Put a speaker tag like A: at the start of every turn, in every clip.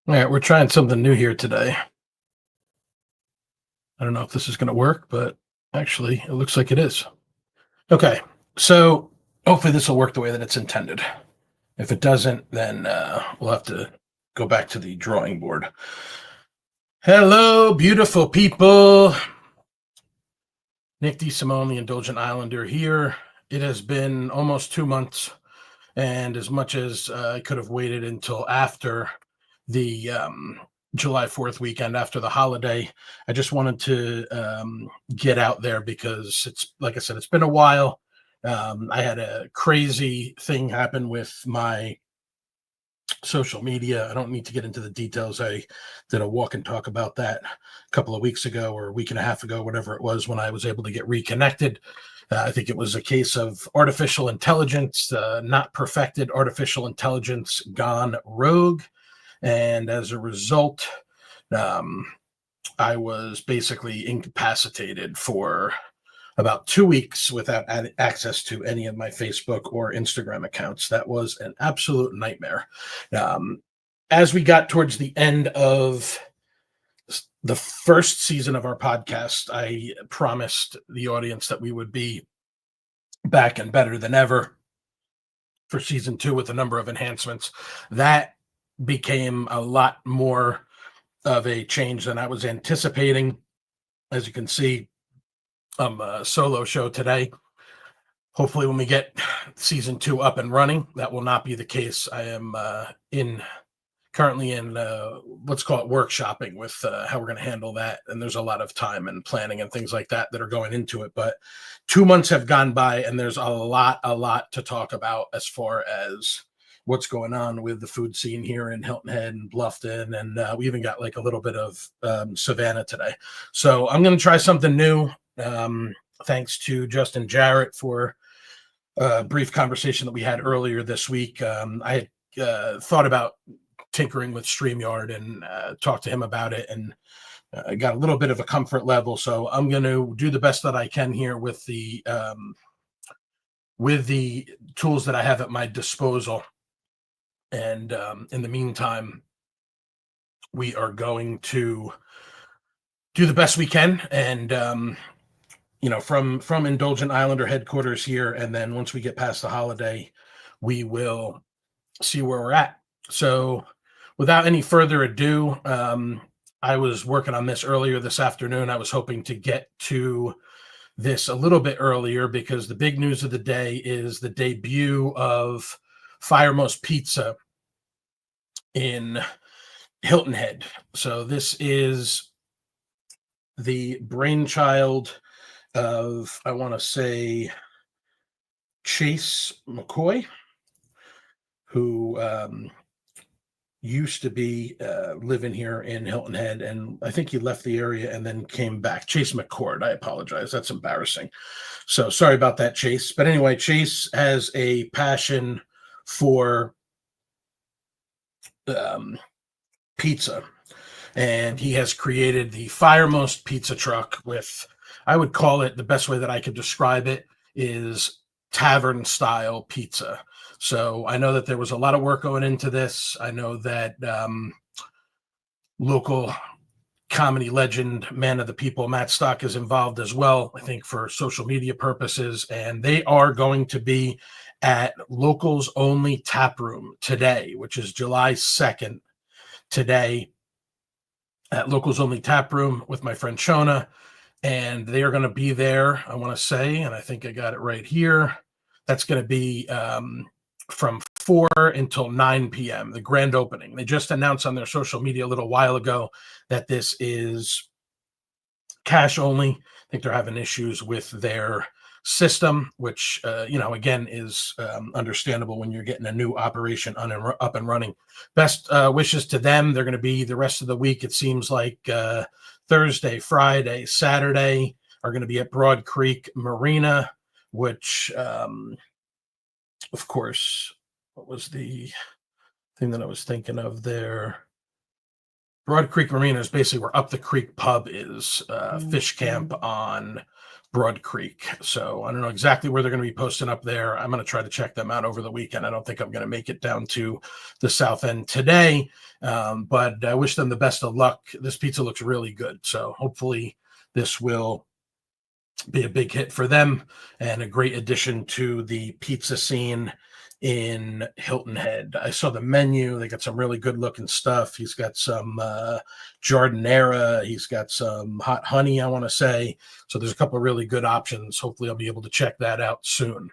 A: All right, we're trying something new here today. I don't know if this is going to work, but actually, it looks like it is. Okay, so hopefully this will work the way that it's intended. If it doesn't, then we'll have to go back to the drawing board. Hello, beautiful people. Nick D. Simone, the Indulgent Islander here. It has been almost 2 months, and as much as I could have waited until after the July 4th weekend after the holiday. I just wanted to get out there because it's, like I said, it's been a while. I had a crazy thing happen with my social media. I don't need to get into the details. I did a walk and talk about that a couple of weeks ago or a week and a half ago, whatever it was, when I was able to get reconnected. I think it was a case of artificial intelligence, not perfected artificial intelligence gone rogue. And as a result, um, I was basically incapacitated for about 2 weeks without access to any of my Facebook or Instagram accounts. That was an absolute nightmare. Um, as we got towards the end of the first season of our podcast, I promised the audience that we would be back and better than ever for season two with a number of enhancements. That became a lot more of a change than I was anticipating. As you can see, I'm a solo show today. Hopefully, when we get season two up and running, that will not be the case. I am in currently in let's call it workshopping with how we're going to handle that, and there's a lot of time and planning and things like that that are going into it. But 2 months have gone by, and there's a lot to talk about as far as what's going on with the food scene here in Hilton Head and Bluffton, and we even got like a little bit of Savannah today. So I'm going to try something new. Thanks to Justin Jarrett for a brief conversation that we had earlier this week. I had thought about tinkering with StreamYard and talked to him about it, and I got a little bit of a comfort level. So I'm going to do the best that I can here with the tools that I have at my disposal. And in the meantime, we are going to do the best we can. And from Indulgent Islander headquarters here, and then once we get past the holiday, we will see where we're at. So, without any further ado, I was working on this earlier this afternoon. I was hoping to get to this a little bit earlier because the big news of the day is the debut of Firemost Pizza in Hilton Head. So this is the brainchild of, I want to say, Chase McCoy, who used to be living here in Hilton Head, and I think he left the area and then came back. Chase McCord, I apologize. That's embarrassing. So sorry about that, Chase. But anyway, Chase has a passion for um, pizza, and he has created the Firemost Pizza Truck with, I would call it, the best way that I could describe it is tavern style pizza. So I know that there was a lot of work going into this. I know that local comedy legend, man of the people, Matt Stock, is involved as well, I think for social media purposes. And they are going to be at Locals Only Tap Room today, which is July 2nd, today, at Locals Only Tap Room with my friend Shona. And they are going to be there, I want to say, and I think I got it right here. That's going to be from 4 until 9 p.m., the grand opening. They just announced on their social media a little while ago that this is cash only. I think they're having issues with their system, which, again, is understandable when you're getting a new operation up and running. Best wishes to them. They're going to be the rest of the week. It seems like Thursday, Friday, Saturday are going to be at Broad Creek Marina, which, of course, what was the thing that I was thinking of there? Broad Creek Marina is basically where Up the Creek Pub is, fish camp on Broad Creek. So I don't know exactly where they're going to be posting up there. I'm going to try to check them out over the weekend. I don't think I'm going to make it down to the South End today, but I wish them the best of luck. This pizza looks really good. So hopefully this will be a big hit for them and a great addition to the pizza scene in Hilton Head. I saw the menu. They got some really good looking stuff. He's got some jardinera. He's got some hot honey, I want to say. So there's a couple of really good options. Hopefully I'll be able to check that out soon.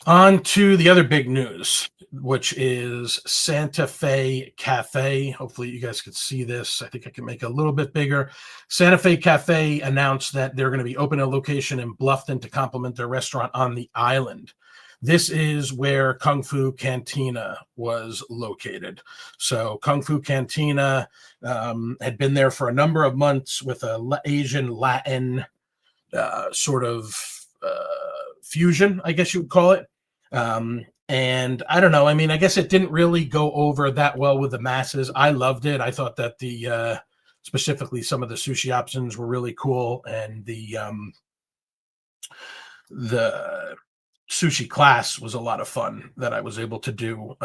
A: On to the other big news, which is Santa Fe Cafe. Hopefully you guys could see this. I think I can make it a little bit bigger. Santa Fe Cafe announced that they're going to be opening a location in Bluffton to complement their restaurant on the island. This is where Kung Fu Cantina was located. So Kung Fu Cantina had been there for a number of months with a Asian Latin sort of fusion, I guess you would call it. And I don't know. I mean, I guess it didn't really go over that well with the masses. I loved it. I thought that the specifically some of the sushi options were really cool, and the sushi class was a lot of fun that I was able to do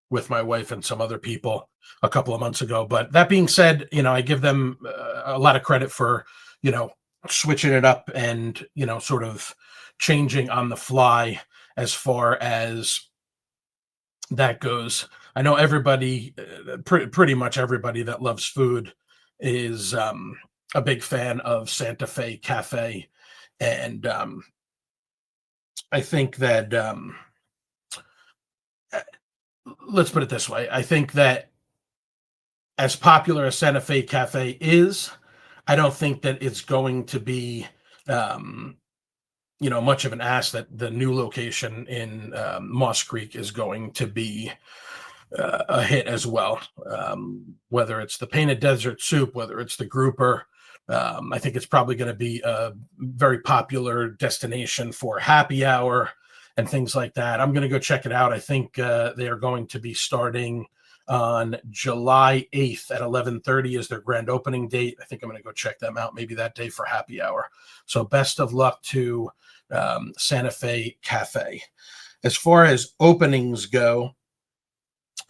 A: with my wife and some other people a couple of months ago. But that being said, I give them a lot of credit for, switching it up and, sort of changing on the fly as far as that goes. I know everybody, pretty much everybody that loves food is a big fan of Santa Fe Cafe. And I think that, let's put it this way. I think that as popular as Santa Fe Cafe is, I don't think that it's going to be, much of an ask that the new location in Moss Creek is going to be a hit as well. Whether it's the Painted Desert Soup, whether it's the Grouper, I think it's probably going to be a very popular destination for happy hour and things like that. I'm going to go check it out. I think they are going to be starting on July 8th at 11:30 is their grand opening date. I think I'm going to go check them out maybe that day for happy hour. So best of luck to Santa Fe Cafe. As far as openings go,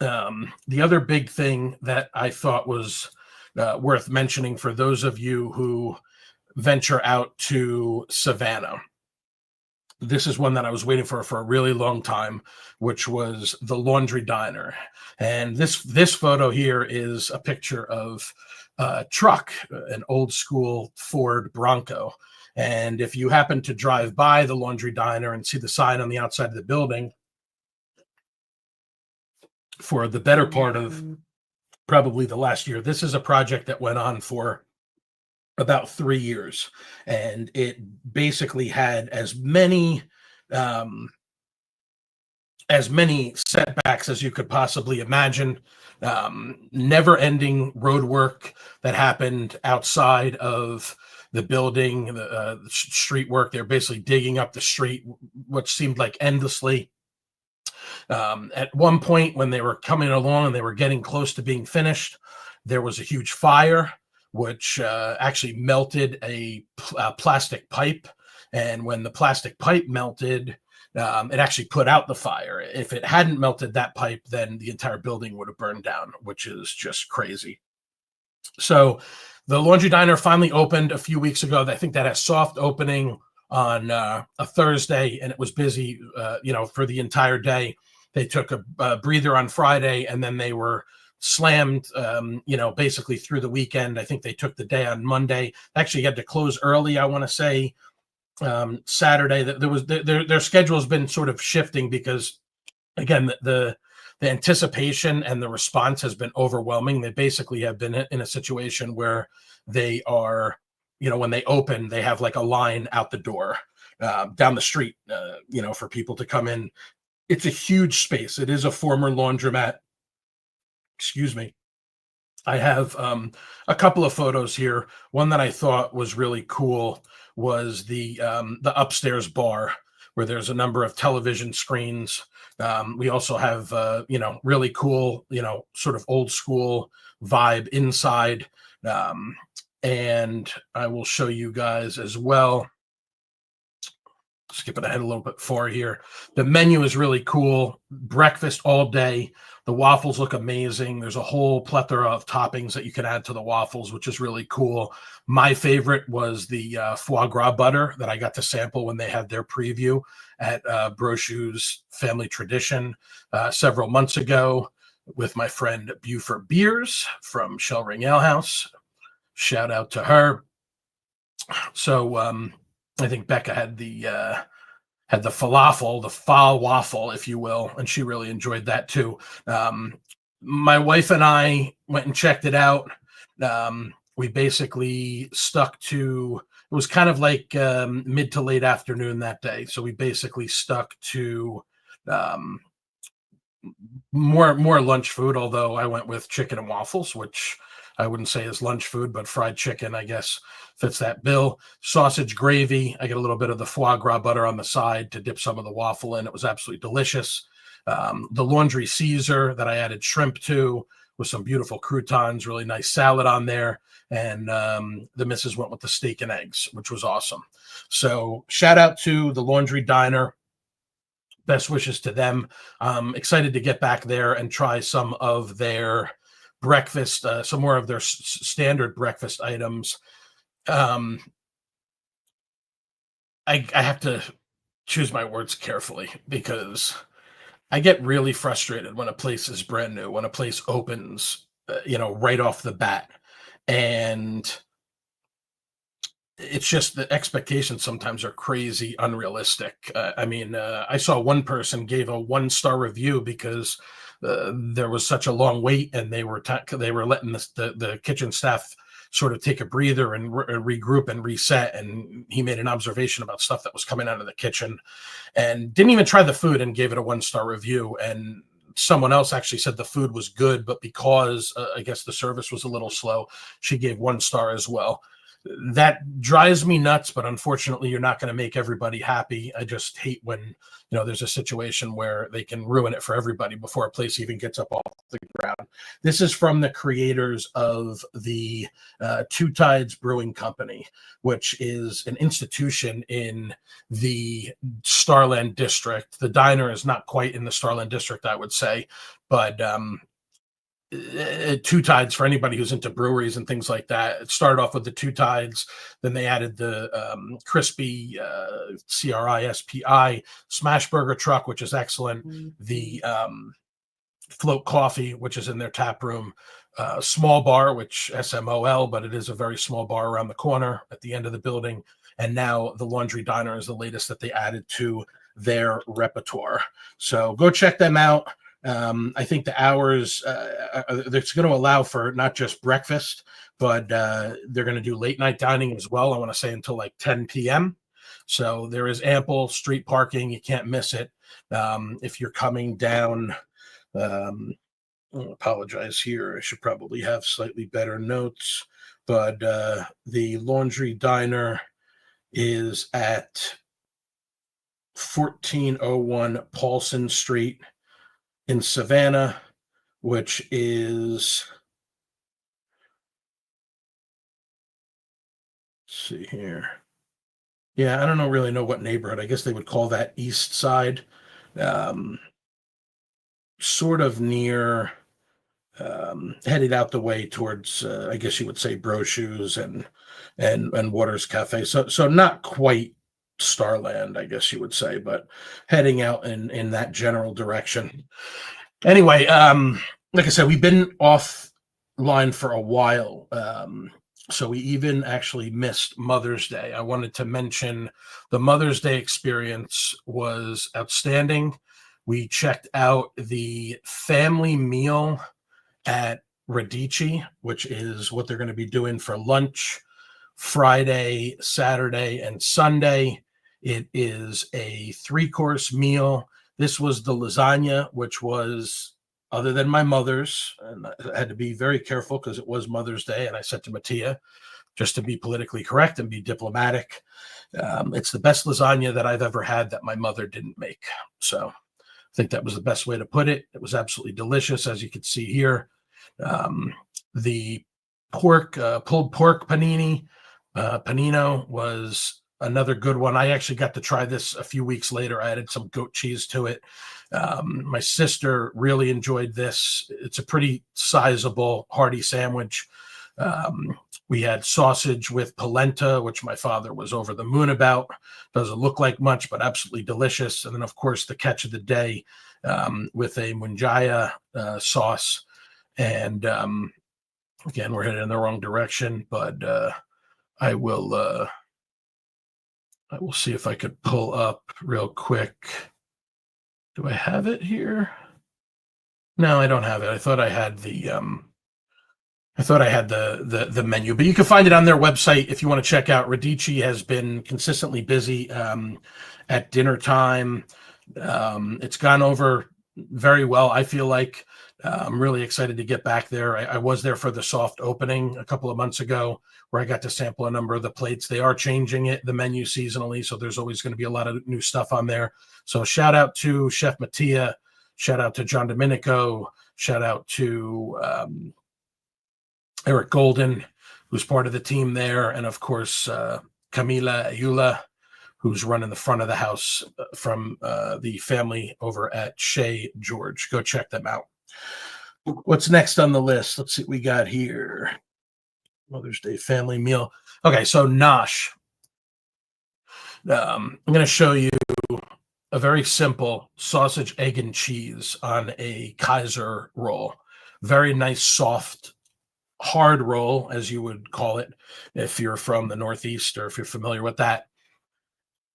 A: the other big thing that I thought was worth mentioning for those of you who venture out to Savannah. This is one that I was waiting for a really long time, which was the Laundry Diner. And this photo here is a picture of a truck, an old school Ford Bronco. And if you happen to drive by the Laundry Diner and see the sign on the outside of the building, for the better part of probably the last year, this is a project that went on for about 3 years, and it basically had as many setbacks as you could possibly imagine. Never-ending road work that happened outside of the building, the street work. They're basically digging up the street, which seemed like endlessly. At one point, when they were coming along and they were getting close to being finished, there was a huge fire, which actually melted a plastic pipe. And when the plastic pipe melted, it actually put out the fire. If it hadn't melted that pipe, then the entire building would have burned down, which is just crazy. So the Laundry Diner finally opened a few weeks ago. I think that had soft opening on a Thursday, and it was busy, for the entire day. They took a breather on Friday, and then they were slammed, basically through the weekend. I think they took the day on Monday. Actually had to close early, I want to say, Saturday. Their schedule has been sort of shifting because, again, the anticipation and the response has been overwhelming. They basically have been in a situation where they are, when they open, they have like a line out the door down the street, for people to come in. It's a huge space. It is a former laundromat. Excuse me. I have a couple of photos here. One that I thought was really cool was the upstairs bar, where there's a number of television screens. We also have, really cool, sort of old school vibe inside. Um, and I will show you guys as well. Skipping ahead a little bit forward here. The menu is really cool. Breakfast all day. The waffles look amazing. There's a whole plethora of toppings that you can add to the waffles, which is really cool. My favorite was the foie gras butter that I got to sample when they had their preview at Brochu's Family Tradition several months ago with my friend Buford Beers from Shellring Ale House. Shout out to her. So I think Becca had the falafel, the fall waffle, if you will, and she really enjoyed that too. My wife and I went and checked it out. We basically stuck to, it was kind of like mid to late afternoon that day, so we basically stuck to more lunch food, although I went with chicken and waffles, which I wouldn't say is lunch food, but fried chicken, I guess, fits that bill. Sausage gravy. I get a little bit of the foie gras butter on the side to dip some of the waffle in. It was absolutely delicious. The laundry Caesar that I added shrimp to with some beautiful croutons, really nice salad on there. And the missus went with the steak and eggs, which was awesome. So shout out to the Laundry Diner. Best wishes to them. I'm excited to get back there and try some of their breakfast, some more of their standard breakfast items. I have to choose my words carefully because I get really frustrated when a place is brand new, when a place opens, right off the bat. And it's just the expectations sometimes are crazy, unrealistic. I saw one person gave a 1-star review because there was such a long wait, and they were letting the kitchen staff sort of take a breather and regroup and reset. And he made an observation about stuff that was coming out of the kitchen, and didn't even try the food and gave it a 1-star review. And someone else actually said the food was good, but because I guess the service was a little slow, she gave 1 star as well. That drives me nuts, but unfortunately you're not going to make everybody happy. I just hate when there's a situation where they can ruin it for everybody before a place even gets up off the ground. This is from the creators of the Two Tides Brewing Company, which is an institution in the Starland district. The diner is not quite in the Starland district, I would say, but Two Tides, for anybody who's into breweries and things like that, it started off with the Two Tides, then they added the crispy CRISPI smash burger truck, which is excellent, the float coffee, which is in their tap room, small bar, which SMOL, but it is a very small bar around the corner at the end of the building, and now the Laundry Diner is the latest that they added to their repertoire. So go check them out. I think the hours it's going to allow for not just breakfast, but they're going to do late night dining as well. I want to say until like 10 p.m. So there is ample street parking. You can't miss it. If you're coming down, I apologize here. I should probably have slightly better notes, but the Laundry Diner is at 1401 Paulson Street in Savannah, which is, let's see here. Yeah, I don't really know what neighborhood. I guess they would call that East Side. Sort of near, headed out the way towards, I guess you would say Brochu's and Waters Cafe. So not quite Starland, I guess you would say, but heading out in that general direction. Anyway, like I said, we've been offline for a while, so we even actually missed Mother's Day. I wanted to mention the Mother's Day experience was outstanding. We checked out the family meal at Radici, which is what they're going to be doing for lunch Friday, Saturday, and Sunday. It is a 3-course meal. This was the lasagna, which was, other than my mother's, and I had to be very careful because it was Mother's Day, and I said to Mattia, just to be politically correct and be diplomatic, It's the best lasagna that I've ever had that my mother didn't make. So I think that was the best way to put it. It was absolutely delicious, as you can see here. The pulled pork panino was another good one. I actually got to try this a few weeks later. I added some goat cheese to it. My sister really enjoyed this. It's a pretty sizable, hearty sandwich. We had sausage with polenta, which my father was over the moon about. Doesn't look like much, but absolutely delicious. And then, of course, the catch of the day with a munjaya sauce. And again, we're headed in the wrong direction, but I will see if I could pull up real quick. Do I have it here? No, I don't have it. I thought I had the menu, but you can find it on their website if you want to check out. Radici has been consistently busy at dinner time. It's gone over very well, I feel like. I'm really excited to get back there. I was there for the soft opening a couple of months ago where I got to sample a number of the plates. They are changing the menu seasonally, so there's always going to be a lot of new stuff on there. So shout out to Chef Mattia, shout out to John Domenico, shout out to Eric Golden, who's part of the team there, and of course Camila Ayula, who's running the front of the house from the family over at Chez George. Go check them out. What's next on the list? Let's see what we got here. Mother's Day family meal. Okay, so Nosh. I'm going to show you a very simple sausage, egg, and cheese on a Kaiser roll. Very nice, soft, hard roll, as you would call it, if you're from the Northeast or if you're familiar with that.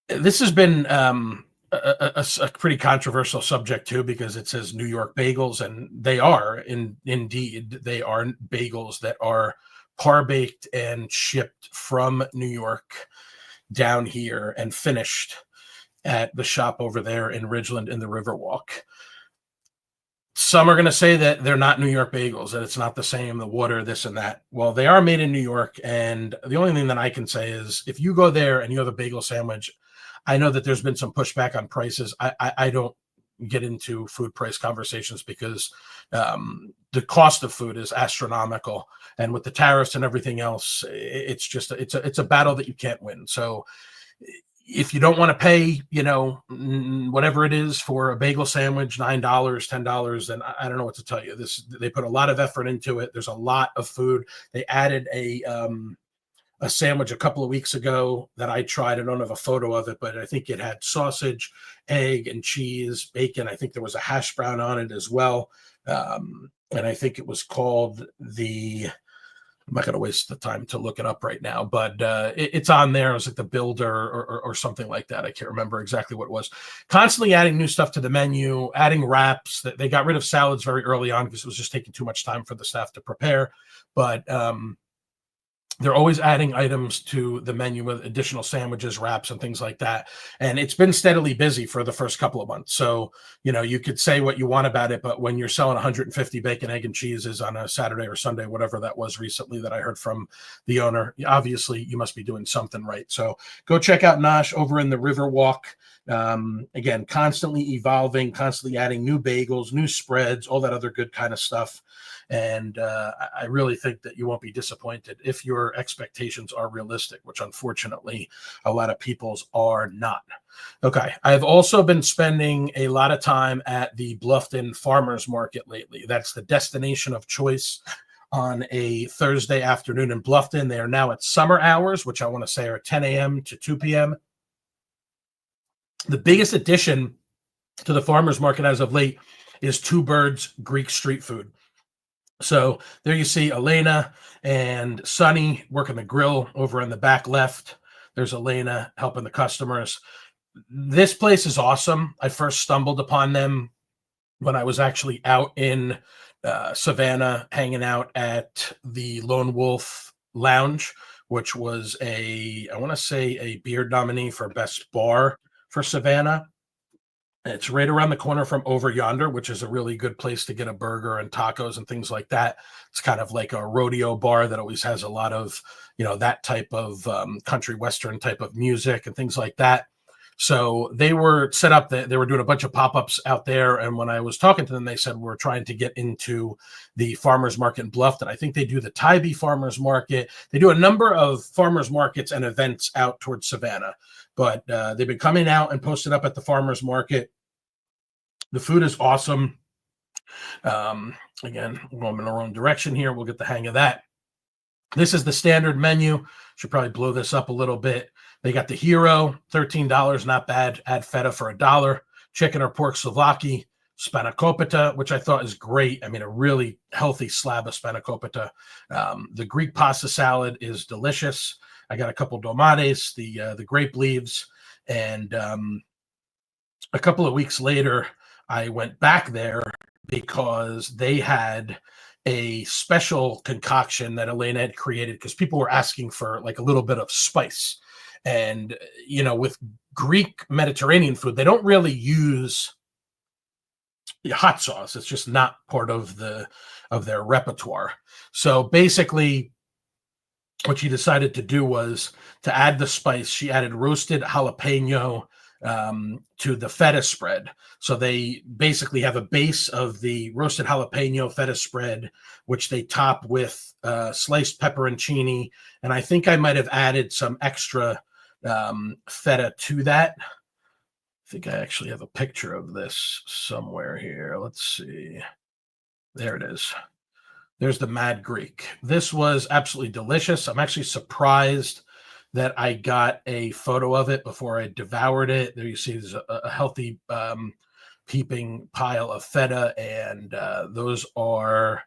A: This has been a pretty controversial subject too, because it says New York bagels, and they are indeed they are bagels that are par baked and shipped from New York down here and finished at the shop over there in Ridgeland in the Riverwalk. Some are going to say that they're not New York bagels, that it's not the same, the water, this and that. Well, they are made in New York, and the only thing that I can say is if you go there and you have a bagel sandwich, I know that there's been some pushback on prices. I don't get into food price conversations because the cost of food is astronomical, and with the tariffs and everything else, it's just it's a battle that you can't win. So if you don't want to pay, whatever it is for a bagel sandwich, $9, $10, then I don't know what to tell you. They put a lot of effort into it. There's a lot of food. They added a sandwich a couple of weeks ago that I tried. I don't have a photo of it, but I think it had sausage, egg, and cheese, bacon. I think there was a hash brown on it as well. And I think it was called I'm not going to waste the time to look it up right now, but it's on there. It was like the Builder or something like that. I can't remember exactly what it was. Constantly adding new stuff to the menu, adding wraps. They got rid of salads very early on because it was just taking too much time for the staff to prepare. But they're always adding items to the menu with additional sandwiches, wraps, and things like that. And it's been steadily busy for the first couple of months. So, you could say what you want about it, but when you're selling 150 bacon, egg, and cheeses on a Saturday or Sunday, whatever that was recently that I heard from the owner, obviously you must be doing something right. So go check out Nosh over in the Riverwalk. Again, constantly evolving, constantly adding new bagels, new spreads, all that other good kind of stuff. And I really think that you won't be disappointed if your expectations are realistic, which unfortunately a lot of people's are not. Okay, I've also been spending a lot of time at the Bluffton Farmers Market lately. That's the destination of choice on a Thursday afternoon in Bluffton. They are now at summer hours, which I want to say are 10 a.m. to 2 p.m. The biggest addition to the farmers market as of late is Two Birds Greek street food. So there you see Elena and Sonny working the grill over in the back left. There's Elena helping the customers. This place is awesome. I first stumbled upon them when I was actually out in Savannah hanging out at the Lone Wolf Lounge, which was I want to say a Beard nominee for Best Bar for Savannah. It's right around the corner from Over Yonder, which is a really good place to get a burger and tacos and things like that. It's kind of like a rodeo bar that always has a lot of, that type of country western type of music and things like that. So they were set up that they were doing a bunch of pop-ups out there. And when I was talking to them, they said we're trying to get into the farmers market in Bluffton. I think they do the Tybee farmers market. They do a number of farmers markets and events out towards Savannah, but they've been coming out and posted up at the farmers market. The food is awesome. Again, we're going in the wrong direction here. We'll get the hang of that. This is the standard menu. Should probably blow this up a little bit. They got the hero, $13, not bad. Add feta for $1. Chicken or pork souvlaki, spanakopita, which I thought is great. I mean, a really healthy slab of spanakopita. The Greek pasta salad is delicious. I got a couple domates, the grape leaves, and a couple of weeks later, I went back there because they had a special concoction that Elena had created because people were asking for like a little bit of spice. And, with Greek Mediterranean food, they don't really use hot sauce. It's just not part of their repertoire. So basically, what she decided to do was to add the spice. She added roasted jalapeno to the feta spread. So they basically have a base of the roasted jalapeno feta spread, which they top with sliced pepperoncini. And I think I might have added some extra feta to that. I think I actually have a picture of this somewhere here. Let's see. There it is. There's the Mad Greek. This was absolutely delicious. I'm actually surprised that I got a photo of it before I devoured it. There you see there's a healthy peeping pile of feta, and those are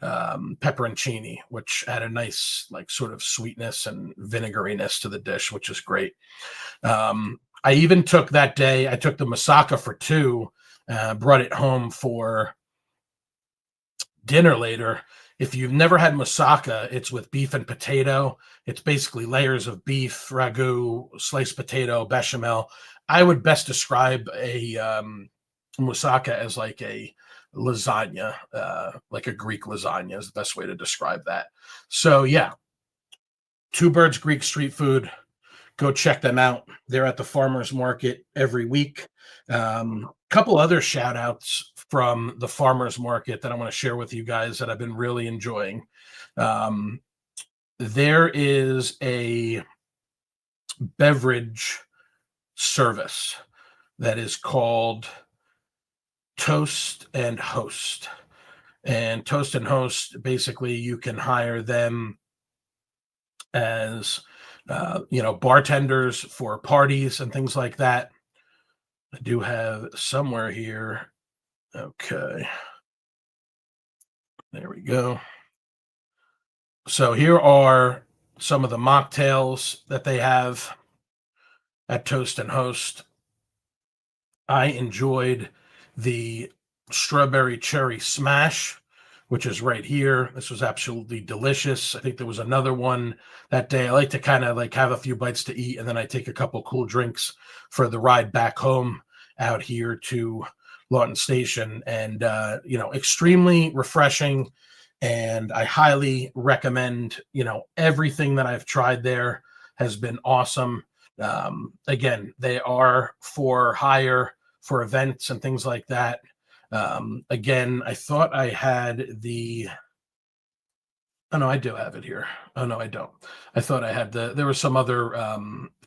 A: pepperoncini, which add a nice like sort of sweetness and vinegariness to the dish, which is great. I even took that day, I took the moussaka for two, brought it home for dinner later. If you've never had moussaka, it's with beef and potato. It's basically layers of beef, ragu, sliced potato, bechamel. I would best describe a moussaka as like a lasagna, like a Greek lasagna is the best way to describe that. So yeah, Two Birds Greek Street Food. Go check them out. They're at the farmers market every week. Couple other shout outs from the farmers market that I want to share with you guys that I've been really enjoying. There is a beverage service that is called Toast and Host. And Toast and Host, basically, you can hire them as bartenders for parties and things like that. I do have somewhere here. Okay. There we go. So here are some of the mocktails that they have at Toast and Host. I enjoyed the strawberry cherry smash, which is right here. This was absolutely delicious. I think there was another one that day. I like to kind of like have a few bites to eat, and then I take a couple cool drinks for the ride back home out here to Lawton Station. And, extremely refreshing. And I highly recommend, everything that I've tried there has been awesome. Again, they are for hire for events and things like that. Again, I thought I had oh no, I do have it here. Oh no, I don't. I thought I had there were some other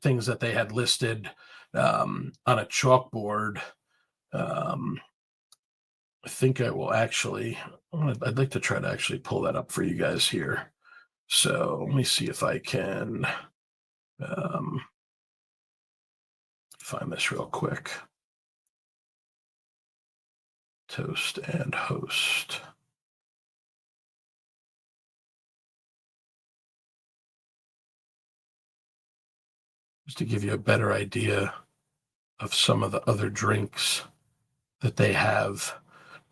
A: things that they had listed on a chalkboard. I think I will actually, I'd like to try to actually pull that up for you guys here. So let me see if I can find this real quick. Toast and Host. Just to give you a better idea of some of the other drinks that they have.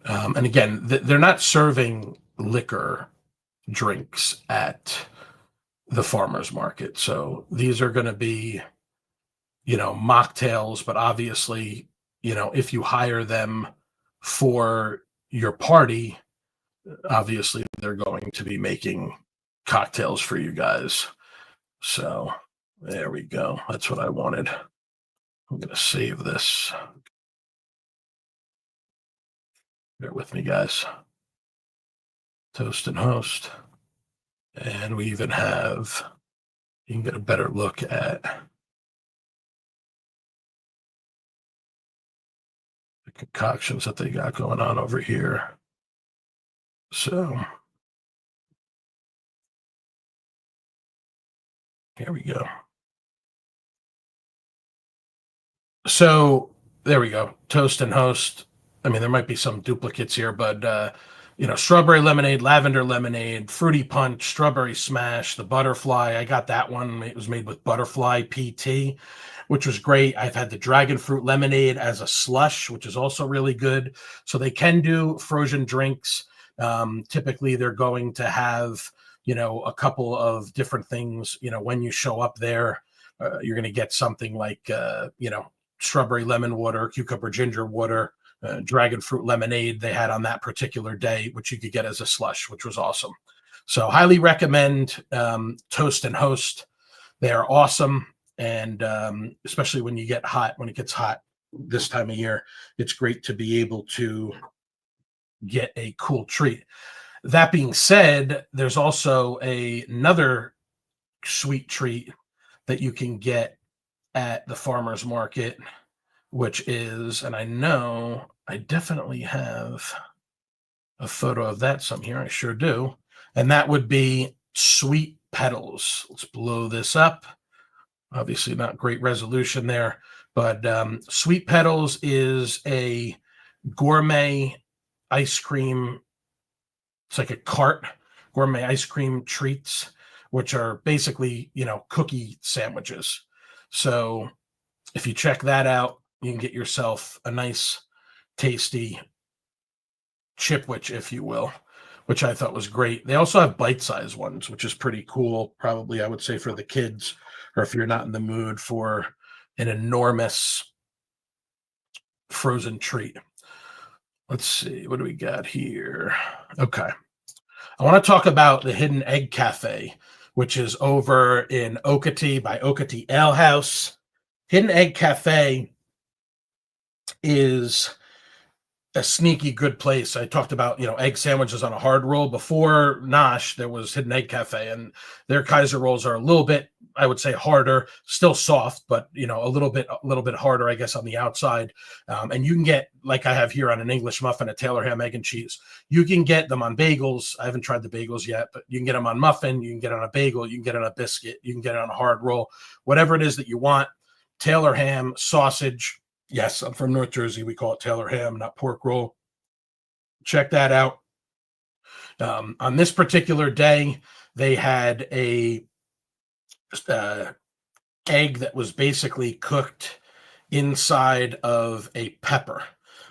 A: And again, they're not serving liquor drinks at the farmers market. So these are going to be, mocktails, but obviously if you hire them for your party, obviously they're going to be making cocktails for you guys. So there we go. That's what I wanted. I'm going to save this. Bear with me, guys. Toast and host. And we even have, you can get a better look at the concoctions that they got going on over here. So here we go. So there we go. Toast and host. I mean, there might be some duplicates here, but strawberry lemonade, lavender lemonade, fruity punch, strawberry smash, the butterfly. I got that one. It was made with butterfly PT, which was great. I've had the dragon fruit lemonade as a slush, which is also really good. So they can do frozen drinks. Typically, they're going to have, a couple of different things. When you show up there, you're going to get something like, strawberry lemon water, cucumber ginger water, dragon fruit lemonade they had on that particular day, which you could get as a slush, which was awesome. So highly recommend Toast and Host. They are awesome. And especially when it gets hot this time of year, it's great to be able to get a cool treat. That being said, there's also another sweet treat that you can get at the farmer's market, which is, and I know I definitely have a photo of that some here. I sure do. And that would be sweet petals. Let's blow this up. Obviously not great resolution there, but sweet petals is a gourmet ice cream. It's like a cart, gourmet ice cream treats, which are basically, cookie sandwiches. So if you check that out, you can get yourself a nice, tasty chipwich, if you will, which I thought was great. They also have bite-sized ones, which is pretty cool. Probably, I would say, for the kids, or if you're not in the mood for an enormous frozen treat. Let's see, what do we got here? Okay. I want to talk about the Hidden Egg Cafe, which is over in Okatee by Okatee Ale House. Hidden Egg Cafe is a sneaky good place. I talked about, egg sandwiches on a hard roll. Before Nosh, there was Hidden Egg Cafe, and their Kaiser rolls are a little bit, I would say, harder, still soft, but a little bit harder, I guess, on the outside. And you can get, like I have here, on an English muffin, a Taylor ham, egg, and cheese. You can get them on bagels. I haven't tried the bagels yet, but you can get them on muffin. You can get it on a bagel. You can get it on a biscuit. You can get it on a hard roll. Whatever it is that you want. Taylor ham, sausage. Yes, I'm from North Jersey. We call it Taylor ham, not pork roll. Check that out. On this particular day, they had a egg that was basically cooked inside of a pepper.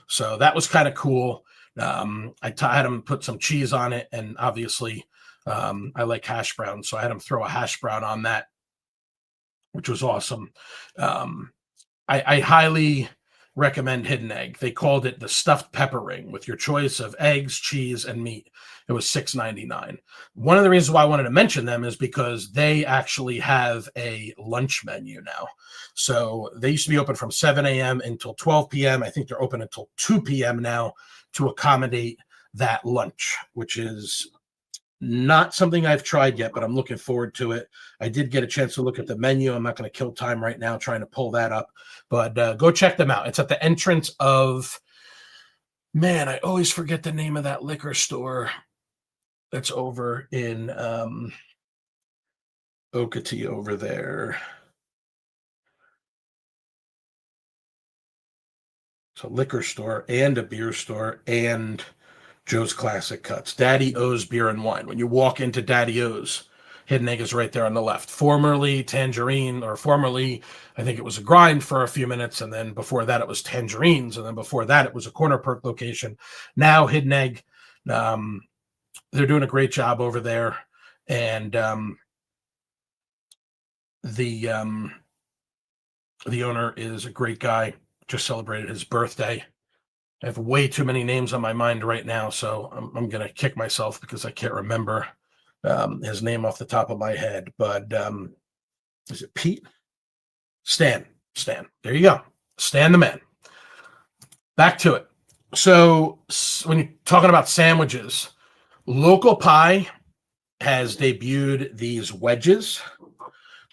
A: So that was kind of cool. I had them put some cheese on it, and obviously I like hash browns, so I had them throw a hash brown on that, which was awesome. I highly recommend Hidden Egg. They called it the stuffed pepper ring with your choice of eggs, cheese, and meat. It was $6.99. One of the reasons why I wanted to mention them is because they actually have a lunch menu now. So they used to be open from 7 a.m. until 12 p.m. I think they're open until 2 p.m. now to accommodate that lunch, which is not something I've tried yet, but I'm looking forward to it. I did get a chance to look at the menu. I'm not going to kill time right now trying to pull that up, but go check them out. It's at the entrance of, man, I always forget the name of that liquor store that's over in Okatee over there. It's a liquor store and a beer store and Joe's Classic Cuts. Daddy O's Beer and Wine. When you walk into Daddy O's, Hidden Egg is right there on the left. Formerly Tangerine, or formerly, I think it was a Grind for a few minutes, and then before that it was Tangerines, and then before that it was a Corner Perk location. Now Hidden Egg, they're doing a great job over there, and the owner is a great guy. just celebrated his birthday. I have way too many names on my mind right now, so I'm going to kick myself because I can't remember his name off the top of my head. But is it Pete? Stan. Stan. There you go. Stan the man. Back to it. So when you're talking about sandwiches, Local Pie has debuted these wedges,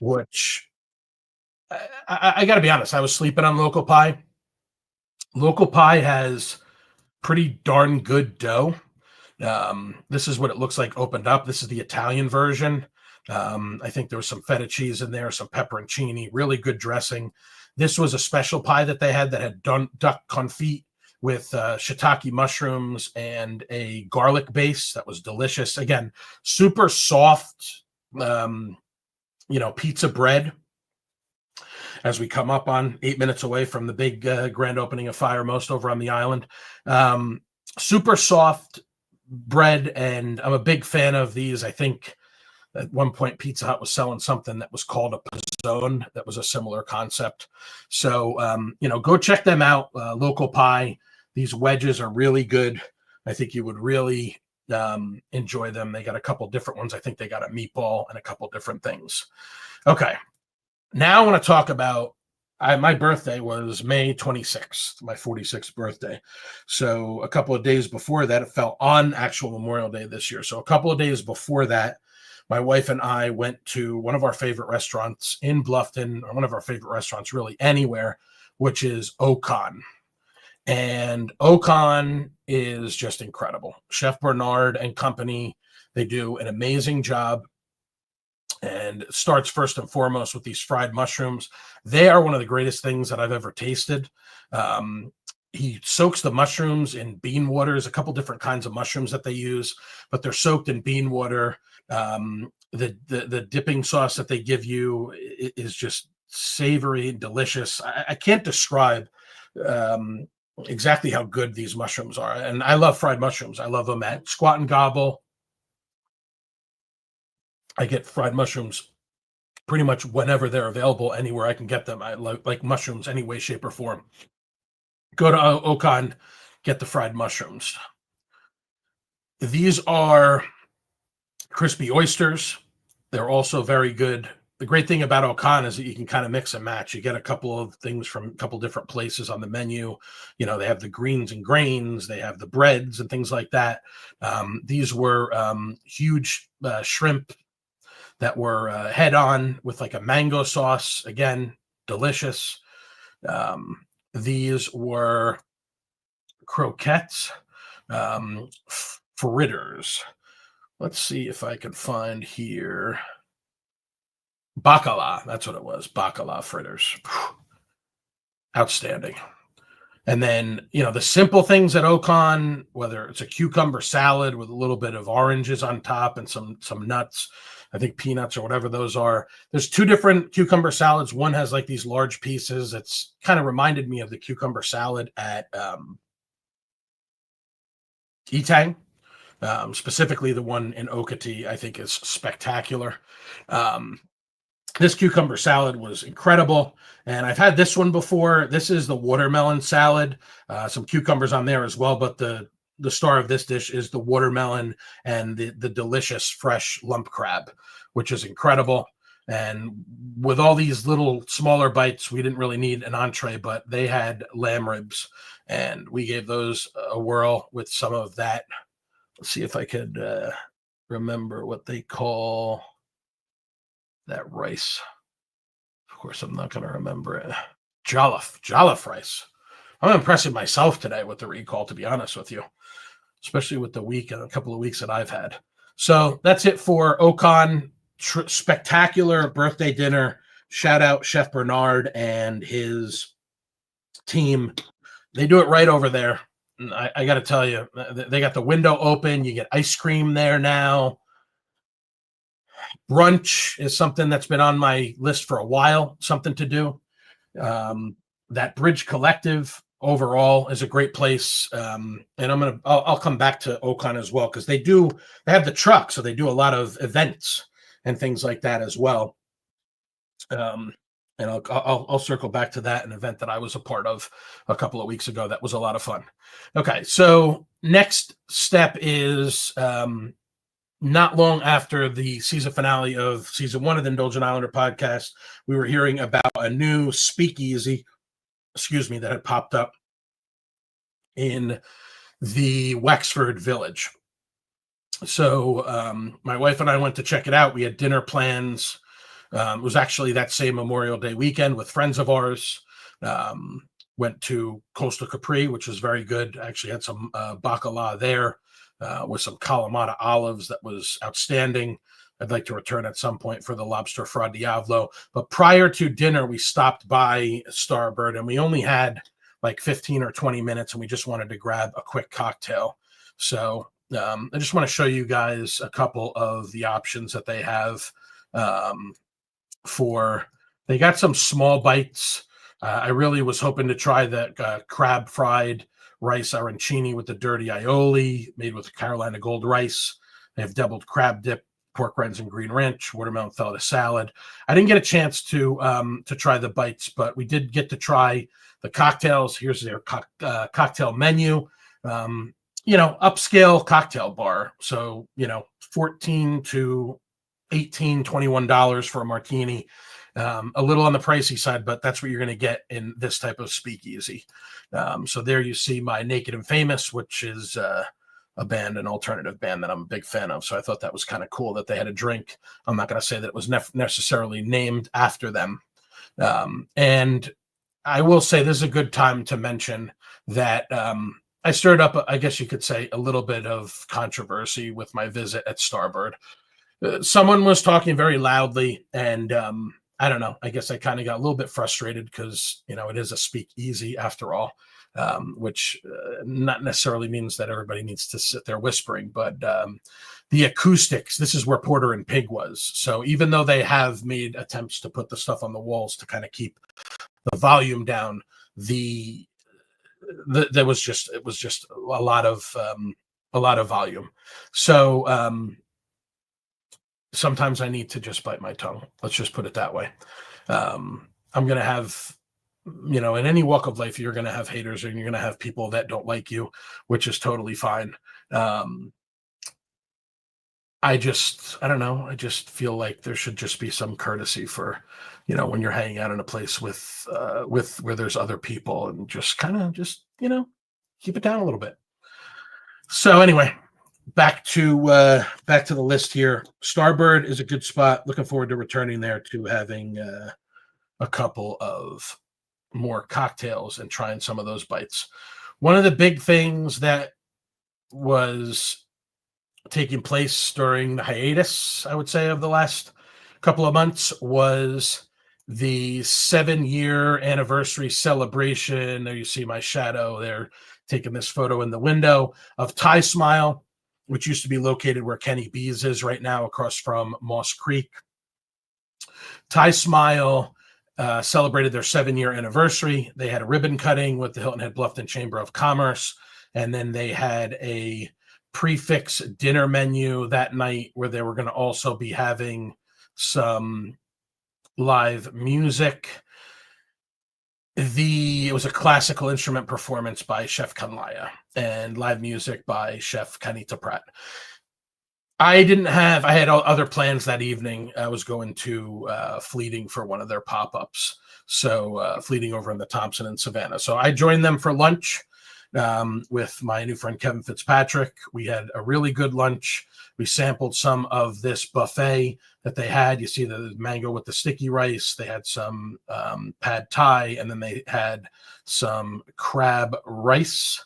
A: which I got to be honest, I was sleeping on Local Pie. Local Pie has pretty darn good dough. This is what it looks like opened up. This is the Italian version. I think there was some feta cheese in there, some pepperoncini, really good dressing. This was a special pie that they had that had duck confit with shiitake mushrooms and a garlic base that was delicious. Again, super soft, pizza bread. As we come up on 8 minutes away from the big grand opening of Firemost over on the island. Super soft bread, and I'm a big fan of these. I think at one point Pizza Hut was selling something that was called a pizzone that was a similar concept. So, go check them out, Local Pie. These wedges are really good. I think you would really enjoy them. They got a couple different ones. I think they got a meatball and a couple different things. Okay. Now I want to talk about my birthday was May 26th, my 46th birthday. So a couple of days before that, it fell on actual Memorial Day this year. So a couple of days before that, my wife and I went to one of our favorite restaurants in Bluffton, or one of our favorite restaurants really anywhere, which is Ocon. And Ocon is just incredible. Chef Bernard and company, they do an amazing job. And it starts first and foremost with these fried mushrooms. They are one of the greatest things that I've ever tasted. He soaks the mushrooms in bean water. There's a couple different kinds of mushrooms that they use, but they're soaked in bean water. The dipping sauce that they give you is just savory and delicious. I can't describe exactly how good these mushrooms are. And I love fried mushrooms. I love them at Squat and Gobble. I get fried mushrooms pretty much whenever they're available, anywhere I can get them. I like mushrooms any way, shape, or form. Go to Ocon, get the fried mushrooms. These are crispy oysters. They're also very good. The great thing about Ocon is that you can kind of mix and match. You get a couple of things from a couple different places on the menu. They have the greens and grains. They have the breads and things like that. These were huge shrimp that were head on with like a mango sauce. Again, delicious. These were croquettes, fritters. Let's see if I can find here. Bacala, that's what it was. Bacala fritters. Outstanding. And then, the simple things at Ocon, whether it's a cucumber salad with a little bit of oranges on top and some nuts, I think peanuts or whatever those are. There's two different cucumber salads. One has like these large pieces. It's kind of reminded me of the cucumber salad at Etang. Specifically the one in Okatee, I think is spectacular. This cucumber salad was incredible. And I've had this one before. This is the watermelon salad. Some cucumbers on there as well, but the star of this dish is the watermelon and the delicious fresh lump crab, which is incredible. And with all these little smaller bites, we didn't really need an entree, but they had lamb ribs, and we gave those a whirl with some of that. Let's see if I could remember what they call that rice. Of course, I'm not going to remember it. Jollof rice. I'm impressing myself today with the recall, to be honest with you, especially with the week and a couple of weeks that I've had. So that's it for Ocon. Spectacular birthday dinner. Shout out Chef Bernard and his team. They do it right over there. I got to tell you, they got the window open. You get ice cream there now. Brunch is something that's been on my list for a while, something to do. That Bridge Collective overall is a great place. And I'll come back to Ocon as well, because they have the truck. So they do a lot of events and things like that as well. And And I'll circle back to that, an event that I was a part of a couple of weeks ago. That was a lot of fun. Okay, so next step is not long after the season finale of season 1 of the Indulgent Islander podcast, we were hearing about a new speakeasy, that had popped up in the Wexford Village. So my wife and I went to check it out. We had dinner plans. It was actually that same Memorial Day weekend with friends of ours. Went to Coastal Capri, which was very good. I actually had some bacala there with some Kalamata olives. That was outstanding. I'd like to return at some point for the lobster fra diavolo. But prior to dinner, we stopped by Starbird, and we only had like 15 or 20 minutes, and we just wanted to grab a quick cocktail. So I just want to show you guys a couple of the options that they have they got some small bites. I really was hoping to try the crab fried rice arancini with the dirty aioli made with Carolina Gold rice. They have deviled crab dip, pork rinds and green ranch, watermelon feta salad. I didn't get a chance to try the bites, but we did get to try the cocktails. Here's their cocktail menu. Upscale cocktail bar. So, $14 to $18, $21 for a martini. A little on the pricey side, but that's what you're going to get in this type of speakeasy. So there you see my Naked and Famous, which is a band, an alternative band that I'm a big fan of. So I thought that was kind of cool that they had a drink. I'm not going to say that it was necessarily named after them. And I will say this is a good time to mention that I stirred up, I guess you could say, a little bit of controversy with my visit at Starbird. Someone was talking very loudly, and I don't know. I guess I kind of got a little bit frustrated because, it is a speakeasy after all, which not necessarily means that everybody needs to sit there whispering, but the acoustics, this is where Porter and Pig was. So even though they have made attempts to put the stuff on the walls to kind of keep the volume down, it was just a lot of volume. So sometimes I need to just bite my tongue. Let's just put it that way. I'm going to have, in any walk of life, you're going to have haters and you're going to have people that don't like you, which is totally fine. I don't know. I just feel like there should just be some courtesy for, when you're hanging out in a place with where there's other people, and just kind of keep it down a little bit. So anyway, back to the list here. Starbird is a good spot. Looking forward to returning there to having a couple of more cocktails and trying some of those bites. One of the big things that was taking place during the hiatus, I would say, of the last couple of months was the 7-year anniversary celebration. There you see my shadow there, taking this photo in the window of Thai Smile, which used to be located where Kenny B's is right now, across from Moss Creek. Thai Smile celebrated their 7-year anniversary. They had a ribbon cutting with the Hilton Head Bluffton Chamber of Commerce, and then they had a prefix dinner menu that night where they were going to also be having some live music. It was a classical instrument performance by Chef Kanlaya and live music by Chef Kanita Pratt. I had other plans that evening. I was going to Fleeting for one of their pop-ups. So Fleeting over in the Thompson and Savannah. So I joined them for lunch with my new friend Kevin Fitzpatrick. We had a really good lunch. We sampled some of this buffet that they had. You see the mango with the sticky rice. They had some pad thai, and then they had some crab rice.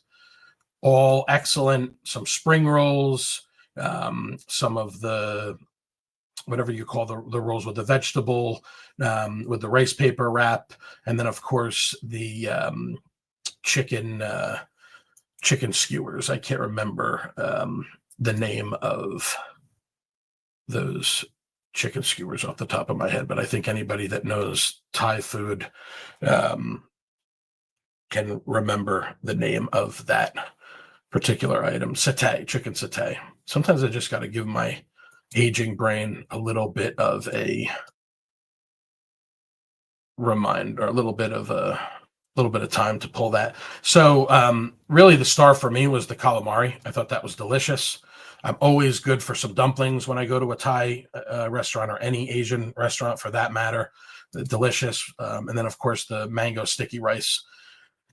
A: All excellent. Some spring rolls, some of the, whatever you call the rolls with the vegetable, with the rice paper wrap, and then of course the chicken skewers. I can't remember the name of those chicken skewers off the top of my head, but I think anybody that knows Thai food can remember the name of that particular item. Chicken satay. Sometimes I just got to give my aging brain a little bit of a remind or a little bit of time to pull that. So really the star for me was the calamari. I thought that was delicious. I'm always good for some dumplings when I go to a Thai restaurant or any Asian restaurant for that matter. Delicious. And then, of course, the mango sticky rice.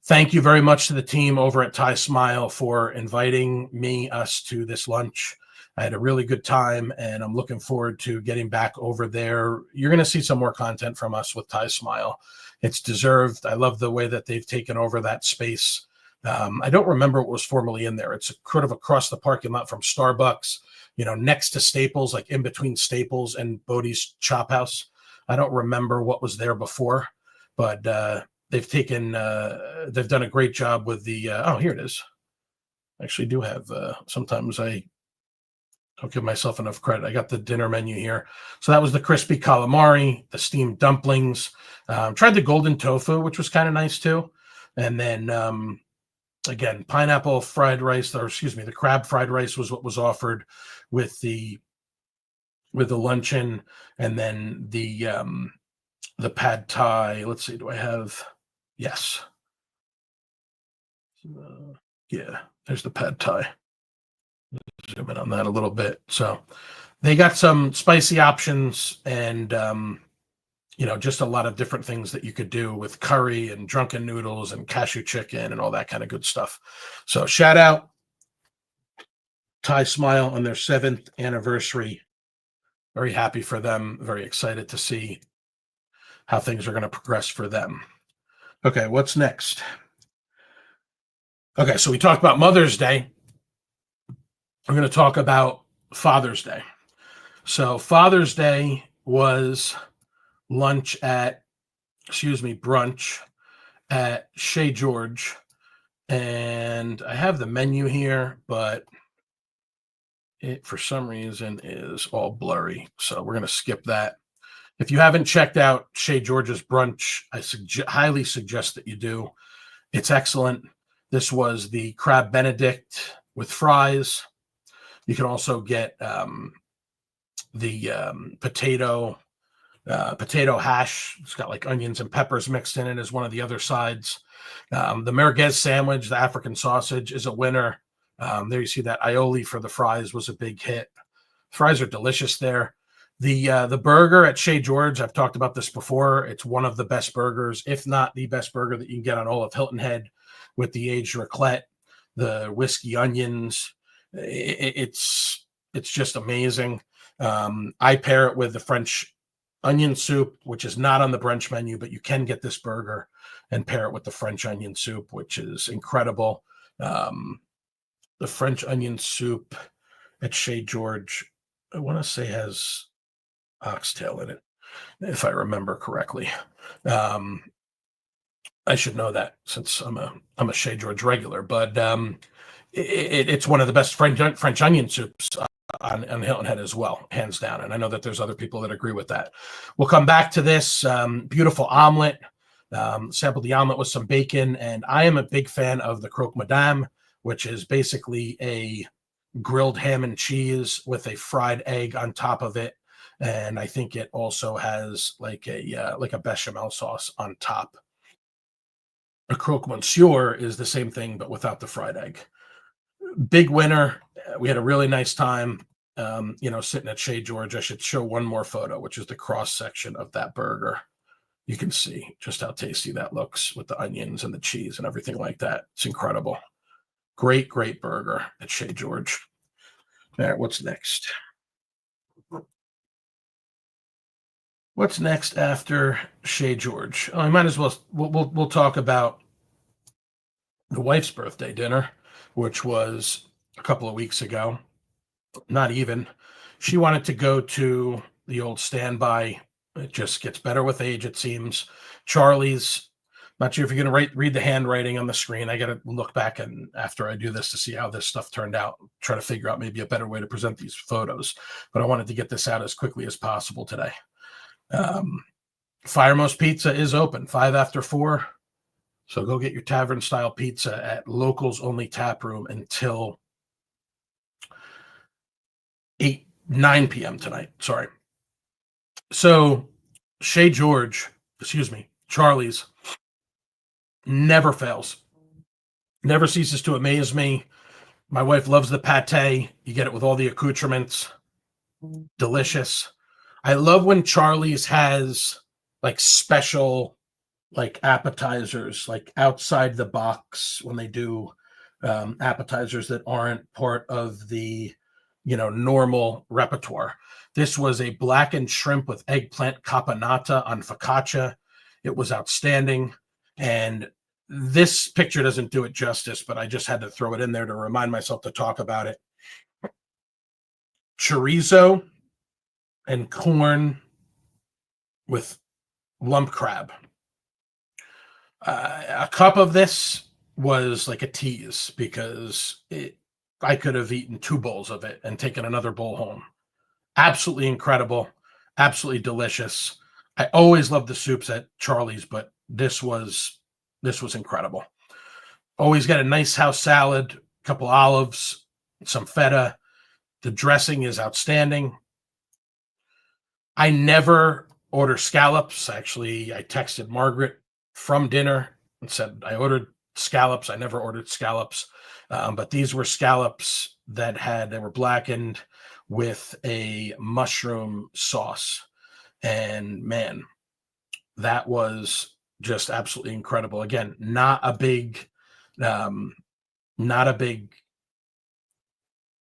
A: Thank you very much to the team over at Thai Smile for inviting us to this lunch. I had a really good time, and I'm looking forward to getting back over there. You're going to see some more content from us with Thai Smile. It's deserved. I love the way that they've taken over that space. I don't remember what was formerly in there. It's sort of across the parking lot from Starbucks, next to Staples, like in between Staples and Bodie's Chop House. I don't remember what was there before, but they've done a great job with the, here it is. I actually do have, sometimes I don't give myself enough credit. I got the dinner menu here. So that was the crispy calamari, the steamed dumplings. Tried the golden tofu, which was kind of nice too. And then, again, pineapple fried rice, the crab fried rice was what was offered with the luncheon. And then the pad thai. Let's see, do I have? Yes. Yeah, there's the pad thai. Zoom in on that a little bit. So they got some spicy options and, just a lot of different things that you could do with curry and drunken noodles and cashew chicken and all that kind of good stuff. So shout out Thai Smile on their 7th anniversary. Very happy for them. Very excited to see how things are going to progress for them. Okay, what's next? Okay, so we talked about Mother's Day. We're going to talk about Father's Day. So Father's Day was brunch at Chez George. And I have the menu here, but it, for some reason, is all blurry. So we're going to skip that. If you haven't checked out Chez George's brunch, I highly suggest that you do. It's excellent. This was the crab Benedict with fries. You can also get the potato hash. It's got like onions and peppers mixed in it as one of the other sides. The merguez sandwich, the African sausage, is a winner. There you see that aioli for the fries was a big hit. Fries are delicious there. The burger at Chez George, I've talked about this before. It's one of the best burgers, if not the best burger that you can get on all of Hilton Head, with the aged raclette, the whiskey onions. It's just amazing. I pair it with the French onion soup, which is not on the brunch menu, but you can get this burger and pair it with the French onion soup, which is incredible. The French onion soup at Chez George, I want to say, has oxtail in it, if I remember correctly. I should know that since I'm a Chez George regular, but it's one of the best French onion soups on Hilton Head as well, hands down. And I know that there's other people that agree with that. We'll come back to this beautiful omelet. Sample the omelet with some bacon, and I am a big fan of the croque madame, which is basically a grilled ham and cheese with a fried egg on top of it. And I think it also has like a bechamel sauce on top. A croque monsieur is the same thing, but without the fried egg. Big winner. We had a really nice time, sitting at Chez George. I should show one more photo, which is the cross section of that burger. You can see just how tasty that looks with the onions and the cheese and everything like that. It's incredible. Great, great burger at Chez George. All right, what's next? What's next after Chez George? I might as well. We'll talk about the wife's birthday dinner, which was a couple of weeks ago. Not even. She wanted to go to the old Standby. It just gets better with age, it seems. Charlie's. Not sure if you're going to read the handwriting on the screen. I got to look back and after I do this to see how this stuff turned out. Try to figure out maybe a better way to present these photos. But I wanted to get this out as quickly as possible today. Firemost Pizza is open 5 after 4. So go get your tavern style pizza at Locals Only Tap Room until 9 p.m. tonight. Sorry. So Chez George, Charlie's never fails, never ceases to amaze me. My wife loves the pate. You get it with all the accoutrements. Delicious. I love when Charlie's has like special like appetizers, like outside the box when they do appetizers that aren't part of the normal repertoire. This was a blackened shrimp with eggplant caponata on focaccia. It was outstanding, and this picture doesn't do it justice, but I just had to throw it in there to remind myself to talk about it. Chorizo and corn with lump crab. A cup of this was like a tease because I could have eaten 2 bowls of it and taken another bowl home. Absolutely incredible, absolutely delicious. I always love the soups at Charlie's, but this was incredible. Always get a nice house salad, a couple olives, some feta. The dressing is outstanding. I never order scallops. Actually, I texted Margaret from dinner and said I ordered scallops. I never ordered scallops, but these were scallops they were blackened with a mushroom sauce, and man, that was just absolutely incredible. Again, not a big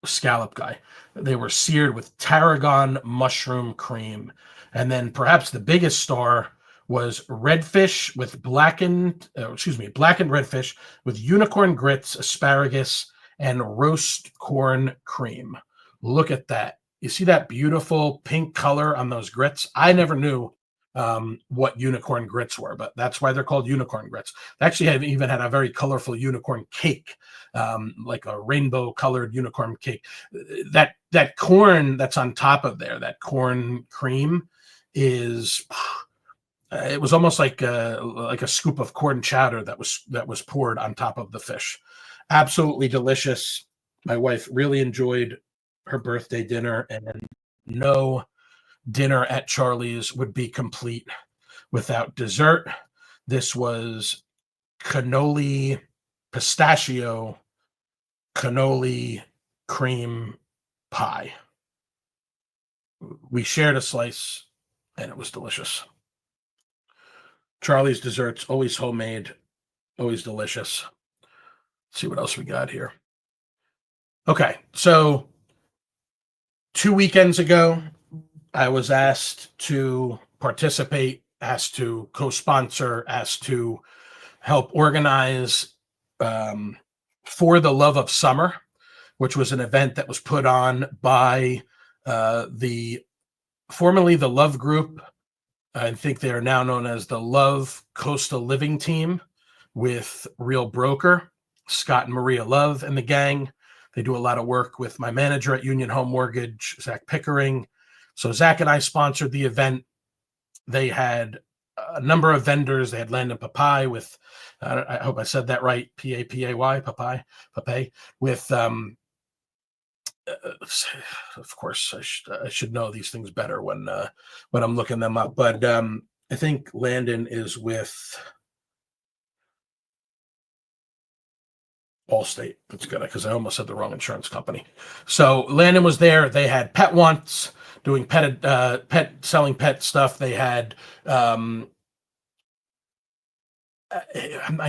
A: scallop guy. They were seared with tarragon mushroom cream, and then perhaps the biggest star was redfish with blackened redfish with unicorn grits, asparagus, and roast corn cream. Look at that. You see that beautiful pink color on those grits? I never knew what unicorn grits were, but that's why they're called unicorn grits. They actually even had a very colorful unicorn cake, like a rainbow colored unicorn cake. That corn that's on top of there, that corn cream is, it was almost like a scoop of corn chowder that was poured on top of the fish. Absolutely delicious. My wife really enjoyed her birthday dinner, and no dinner at Charlie's would be complete without dessert. This was pistachio cannoli cream pie. We shared a slice, and it was delicious. Charlie's desserts, always homemade, always delicious. Let's see what else we got here. Okay, so 2 weekends ago, I was asked to participate, asked to co-sponsor, asked to help organize For the Love of Summer, which was an event that was put on by formerly the Love Group. I think they are now known as the Love Coastal Living Team, with Real Broker, Scott and Maria Love and the gang. They do a lot of work with my manager at Union Home Mortgage, Zach Pickering. So Zach and I sponsored the event. They had a number of vendors. They had Landon Papai with, I hope I said that right, P-A-P-A-Y, Papai, with, of course, I should know these things better when I'm looking them up. But I think Landon is with Allstate. That's good, because I almost said the wrong insurance company. So Landon was there. They had Pet Wants doing selling pet stuff. They had I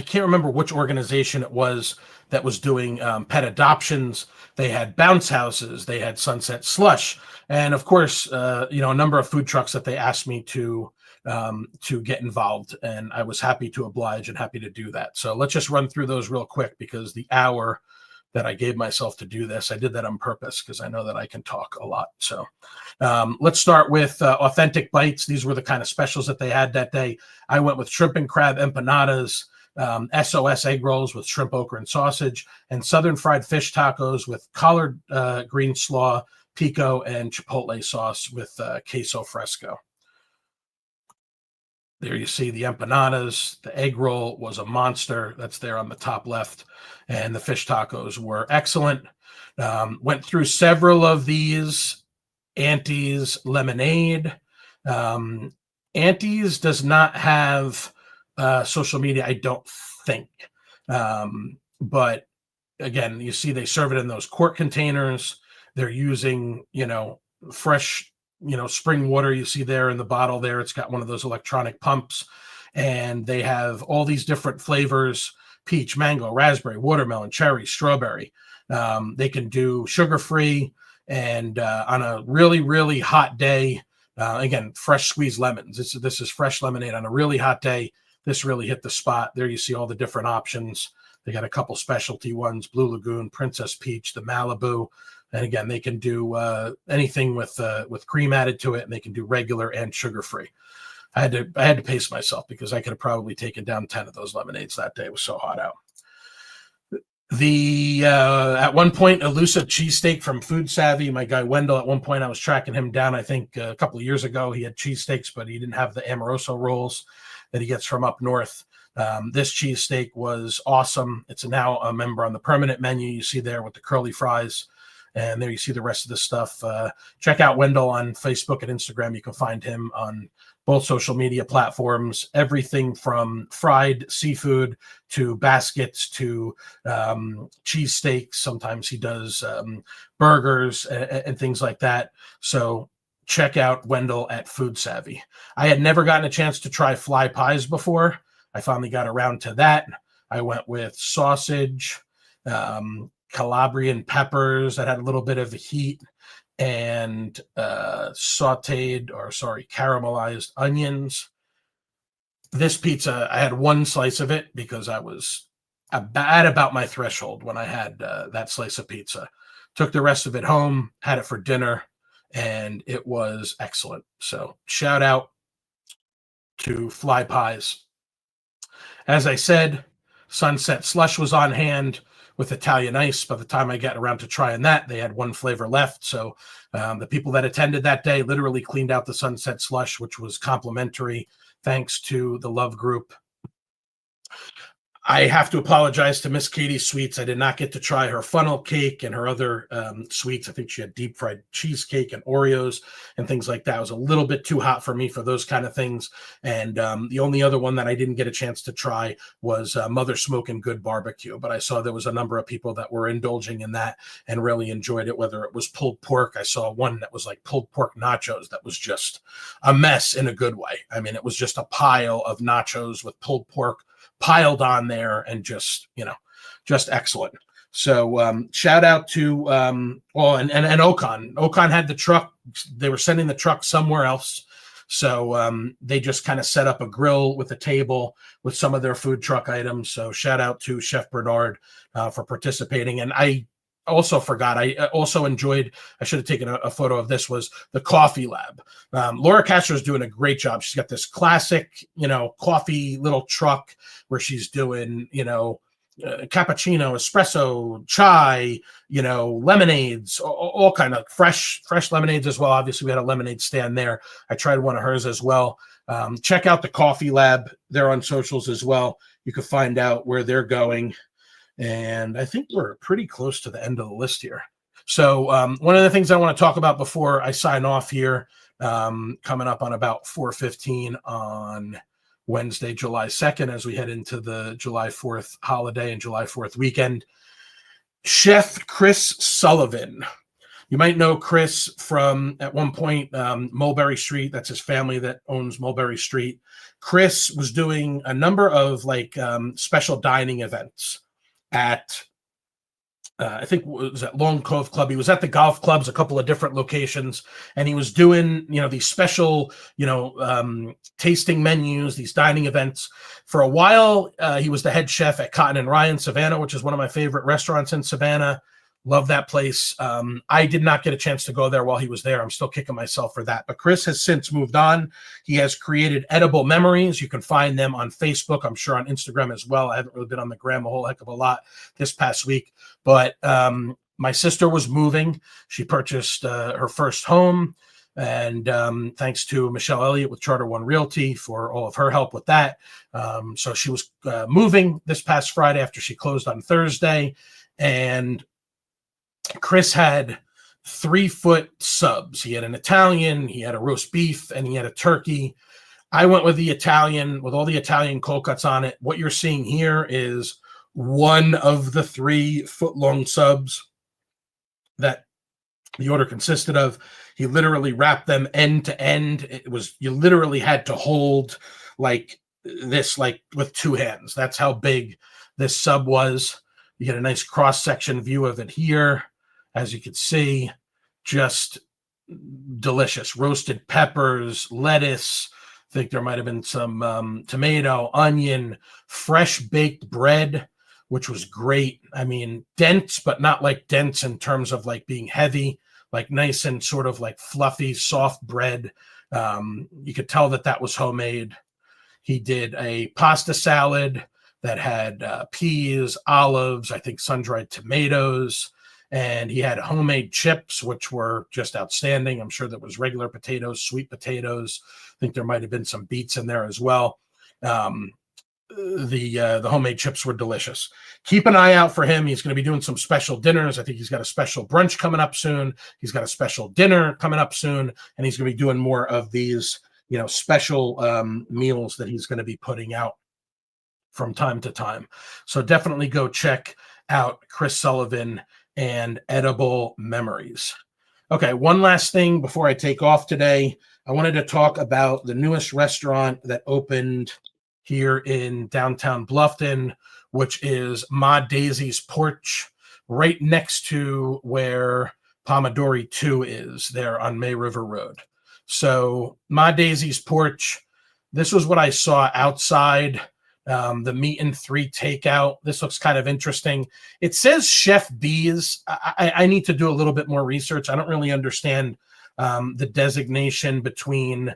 A: can't remember which organization it was that was doing pet adoptions. They had bounce houses. They had Sunset Slush, and of course, a number of food trucks that they asked me to get involved, and I was happy to oblige and happy to do that. So let's just run through those real quick, because the hour that I gave myself to do this, I did that on purpose because I know that I can talk a lot. So let's start with Authentic Bites. These were the kind of specials that they had that day. I went with shrimp and crab empanadas, SOS egg rolls with shrimp, okra, and sausage, and southern fried fish tacos with collard green slaw, pico, and chipotle sauce with queso fresco. There you see the empanadas. The egg roll was a monster. That's there on the top left. And the fish tacos were excellent. Went through several of these. Auntie's lemonade. Auntie's does not have social media, I don't think. But again, you see they serve it in those quart containers. They're using, fresh, spring water. You see there in the bottle there, it's got one of those electronic pumps, and they have all these different flavors: peach, mango, raspberry, watermelon, cherry, strawberry. They can do sugar-free, and on a really, really hot day, again, fresh squeezed lemons. This is fresh lemonade on a really hot day. This really hit the spot. There you see all the different options. They got a couple specialty ones: Blue Lagoon, Princess Peach, the Malibu. And again, they can do anything with cream added to it, and they can do regular and sugar-free. I had to pace myself because I could have probably taken down 10 of those lemonades that day. It was so hot out. At one point, elusive cheesesteak from Food Savvy. My guy Wendell, at one point, I was tracking him down. I think a couple of years ago, he had cheesesteaks, but he didn't have the Amoroso rolls that he gets from up north. This cheesesteak was awesome. It's now a member on the permanent menu. You see there with the curly fries, and there you see the rest of the stuff. Check out Wendell on Facebook and Instagram. You can find him on both social media platforms. Everything from fried seafood to baskets to cheesesteaks. Sometimes he does burgers and things like that. So check out Wendell at Food Savvy. I had never gotten a chance to try fly pies before. I finally got around to that. I went with sausage, Calabrian peppers that had a little bit of heat, and caramelized onions. This pizza, I had one slice of it because I was at about my threshold when I had that slice of pizza. Took the rest of it home, had it for dinner, and it was excellent. So shout out to Fly Pies. As I said, Sunset Slush was on hand with Italian Ice. By the time I got around to trying that, they had one flavor left. So the people that attended that day literally cleaned out the Sunset Slush, which was complimentary, thanks to the Love Group. I have to apologize to Miss Katie's Sweets. I did not get to try her funnel cake and her other sweets. I think she had deep fried cheesecake and Oreos and things like that. It was a little bit too hot for me for those kind of things. And the only other one that I didn't get a chance to try was Mother Smoking Good Barbecue. But I saw there was a number of people that were indulging in that and really enjoyed it, whether it was pulled pork. I saw one that was like pulled pork nachos that was just a mess in a good way. I memean, it was just a pile of nachos with pulled pork piled on there, and just excellent. So shout out to and Ocon had the truck. They were sending the truck somewhere else, so they just kind of set up a grill with a table with some of their food truck items. So shout out to Chef Bernard for participating. And I also forgot, I also enjoyed, I should have taken a photo of this, was the coffee lab. Laura Castro is doing a great job. She's got this classic, coffee little truck where she's doing, cappuccino, espresso, chai, lemonades, all kind of fresh lemonades as well. Obviously, we had a lemonade stand there. I tried one of hers as well. Check out the Coffee Lab. They're on socials as well. You can find out where they're going. And I think we're pretty close to the end of the list here. So one of the things I want to talk about before I sign off here, coming up on about 4:15 on Wednesday, July 2nd, as we head into the July 4th holiday and July 4th weekend. Chef Chris Sullivan. You might know Chris from, at one point, Mulberry Street. That's his family that owns Mulberry Street. Chris was doing a number of special dining events at I think it was at Long Cove Club. He was at the golf clubs, a couple of different locations, and he was doing, these special, tasting menus, these dining events. For a while, he was the head chef at Cotton and Rye in Savannah, which is one of my favorite restaurants in Savannah. Love that place. I did not get a chance to go there while he was there. I'm still kicking myself for that. But Chris has since moved on. He has created Edible Memories. You can find them on Facebook. I'm sure on Instagram as well. I haven't really been on the gram a whole heck of a lot this past week. But my sister was moving. She purchased her first home. And thanks to Michelle Elliott with Charter One Realty for all of her help with that. So she was moving this past Friday after she closed on Thursday. And Chris had 3-foot subs. He had an Italian, he had a roast beef, and he had a turkey. I went with the Italian, with all the Italian cold cuts on it. What you're seeing here is one of the 3-foot-long subs that the order consisted of. He literally wrapped them end to end. It was, you literally had to hold like this, like with 2 hands. That's how big this sub was. You get a nice cross-section view of it here. As you can see, just delicious. Roasted peppers, lettuce. I think there might have been some tomato, onion, fresh baked bread, which was great. I mean, dense, but not like dense in terms of like being heavy, like nice and sort of like fluffy, soft bread. You could tell that that was homemade. He did a pasta salad that had peas, olives, I think sun-dried tomatoes, and he had homemade chips, which were just outstanding. I'm sure there was regular potatoes, sweet potatoes. I think there might have been some beets in there as well. The homemade chips were delicious. Keep an eye out for him. He's going to be doing some special dinners. I think he's got a special brunch coming up soon. He's got a special dinner coming up soon, and he's going to be doing more of these, you know, special meals that he's going to be putting out from time to time. So definitely go check out Chris Sullivan and Edible Memories. Okay, one last thing before I take off today. I wanted to talk about the newest restaurant that opened here in downtown Bluffton, which is Ma Daisy's Porch, right next to where Pomodori 2 is, there on May River Road. So Ma Daisy's Porch, this was what I saw outside. The meat and 3 takeout. This looks kind of interesting. It says Chef B's. I need to do a little bit more research. I don't really understand the designation between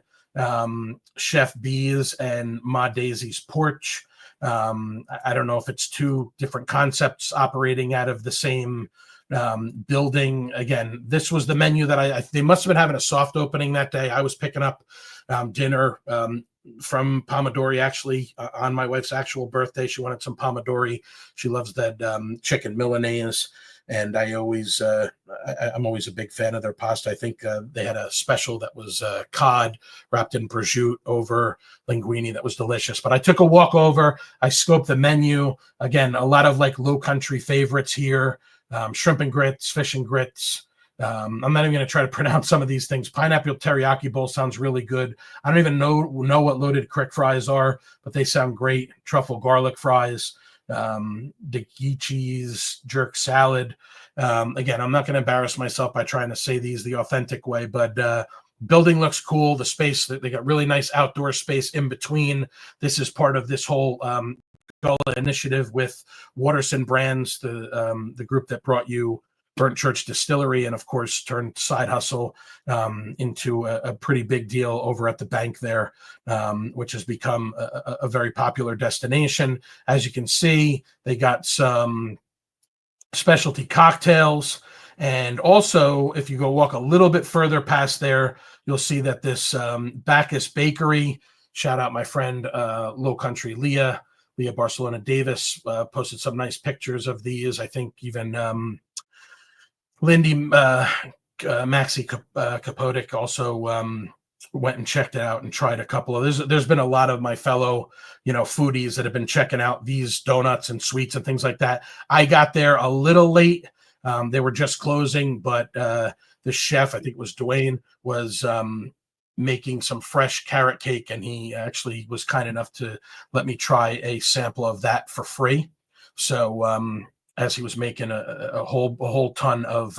A: Chef B's and Ma Daisy's Porch. I don't know if it's 2 different concepts operating out of the same building. Again, this was the menu that they must have been having a soft opening that day. I was picking up dinner from Pomodori, actually, on my wife's actual birthday. She wanted some Pomodori. She loves that chicken Milanese, and I'm always a big fan of their pasta. I think they had a special that was cod wrapped in prosciutto over linguine that was delicious. But I took a walk over. I scoped the menu. Again, a lot of like low country favorites here. Shrimp and grits, fish and grits. I'm not even going to try to pronounce some of these things. Pineapple teriyaki bowl sounds really good. I don't even know what loaded crick fries are, but they sound great. Truffle garlic fries, Diki cheese jerk salad. Again, I'm not going to embarrass myself by trying to say these the authentic way, but building looks cool. The space, they got really nice outdoor space in between. This is part of this whole initiative with Waterson Brands, the group that brought you Burnt Church Distillery, and of course turned Side Hustle into a pretty big deal over at the bank there, which has become a very popular destination. As you can see, they got some specialty cocktails, and also if you go walk a little bit further past there, you'll see that this Bacchus Bakery, shout out my friend Low Country Leah Barcelona Davis, posted some nice pictures of these. I think even Lindy Maxi Kapotic also went and checked it out and tried a couple of. There's been a lot of my fellow, foodies that have been checking out these donuts and sweets and things like that. I got there a little late. They were just closing, but the chef, I think it was Dwayne, was making some fresh carrot cake, and he actually was kind enough to let me try a sample of that for free. So as he was making a whole ton of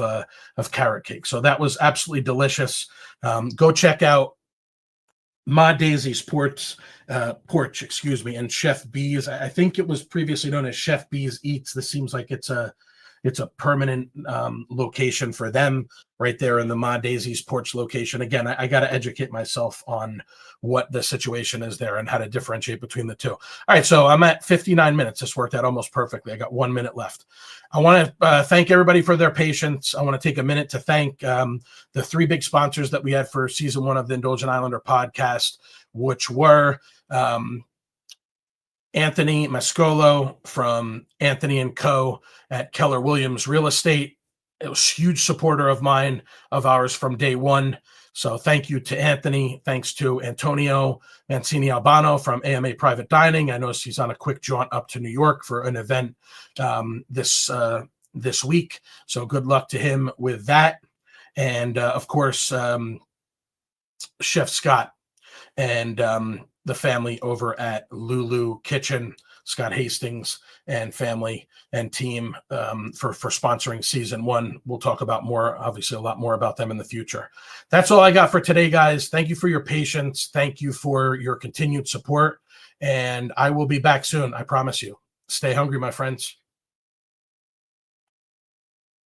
A: carrot cake. So that was absolutely delicious. Go check out Ma Daisy's Porch, and Chef B's. I think it was previously known as Chef B's Eats. This seems like it's a permanent location for them right there in the Ma Daisy's Porch location. Again, I got to educate myself on what the situation is there and how to differentiate between the two. All right, so I'm at 59 minutes. This worked out almost perfectly. I got 1 minute left. I want to thank everybody for their patience. I want to take a minute to thank the 3 big sponsors that we had for season 1 of the Indulgent Islander podcast, which were Anthony Mascolo from Anthony & Co. at Keller Williams Real Estate. It was a huge supporter of ours from day one. So thank you to Anthony. Thanks to Antonio Mancini Albano from AMA Private Dining. I noticed he's on a quick jaunt up to New York for an event this week. So good luck to him with that. And of course, Chef Scott and the family over at Lulu Kitchen, Scott Hastings and family and team for sponsoring season 1. We'll talk about more, obviously a lot more about them in the future. That's all I got for today, guys. Thank you for your patience. Thank you for your continued support. And I will be back soon. I promise you. Stay hungry, my friends.